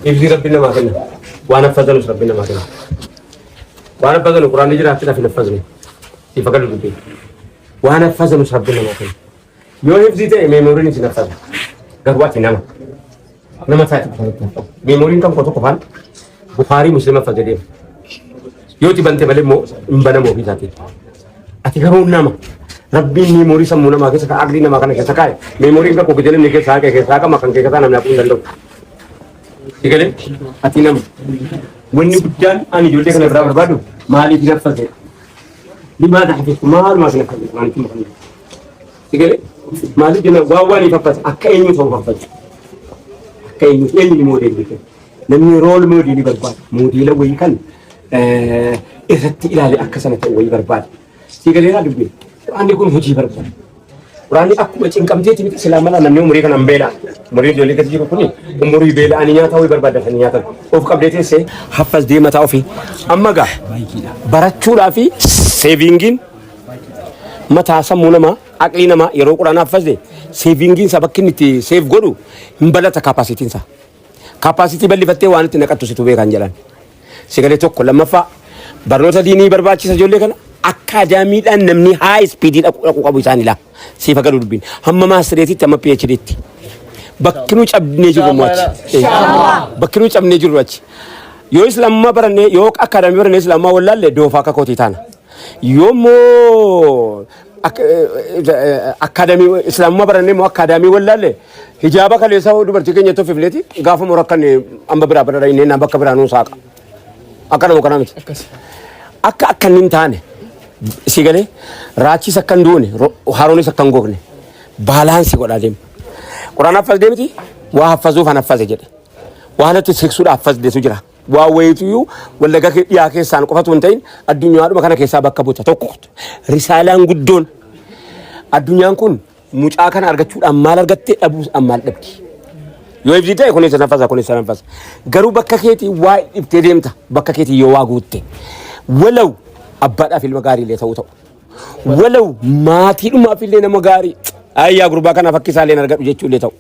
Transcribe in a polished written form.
إبزي ربنا ما كنا وأنا فزنوا ربنا ما كنا وأنا فزنوا القرآن يجري حتى في نفذني يفكر بيجي وأنا فزنوا ربنا ما كنا يوم إبزي ده ميموري في نفذ قروات nama saya memori kan kotor kapan Bukhari Muslim fajr yo tiba-tiba balik mau mbana mau bisa ati kamu nama Rabbi memori semua nama kita agli nama kan kita kai memori kan kau kejalan nikah saya makan kita nama pun dalam tikale ati nama wani bujan ani jual kan berapa badu mali tidak fajr lima dah habis mal masih nak mali makan tikale mali jenak wawan ni fajr akai ni semua fajr كاين يعني موديل بك لمن رول موديل برباد موديل وين كان إرتي إلى أكسنة وين برباد تيجي لنا دبي عندي كون هجي برباد وراني أكو بتشين كم تيجي تبي سلامنا نمني مريك نمبلا مريك جولي كتير كوني ومري بيلا أنيا تاوي برباد أنيا تاوي أوف كابديتي سه حفظ دي ما تاوفي أما جا براتشورا في سيفينجين ما تاسمونا ما أكلنا ما يروق رانا حفظ دي savingin sabakin iti save godu mbalata capacity sa capacity balli fatte wanti nakattu situ be kan jalan sigale tokko lamafa barnota dini barbaachisa jolle kana academy dan namni high speed aku qabu isanila sifa gadu dubin hamma mastereti tama phd ti bakkinu cabne jiru mochi inshallah bakkinu cabne jiru wachi yo islam ma barane yo academy barane islam ma wallahi do fa ka koti tana yo mo academy islam ma barane mo academy wallahi hijaba kale sawu dubarti kenya to fifleti gafa mo rakane amba bira bara ine na bakka bira no saka akana mo kana mit akka akanin tane sigale rachi sakandone haroni sakangogne balance goda dem qur'an afal demti wa hafazu fa nafaz jede wa halatu seksu da hafaz de sujira wa waytu walla ga ya ke san ko fatu ntain addunya do makana ke sabakka buta tokko risalan guddon addunyaan kun mucaa kana argachuudhaan maal argatte dhabuu ammaal dhabdi yoo ibsite kunis nafasa garuu bakka keeti waa ibtee deemta bakka keeti yoo waa guutte walaw abbaadhaaf ilma gaarii illee ta'uu walaw maatiidhumaaf illee nama gaarii ayyaa gurbaa kana fakkisaaleen argadhu jechuu illee ta'u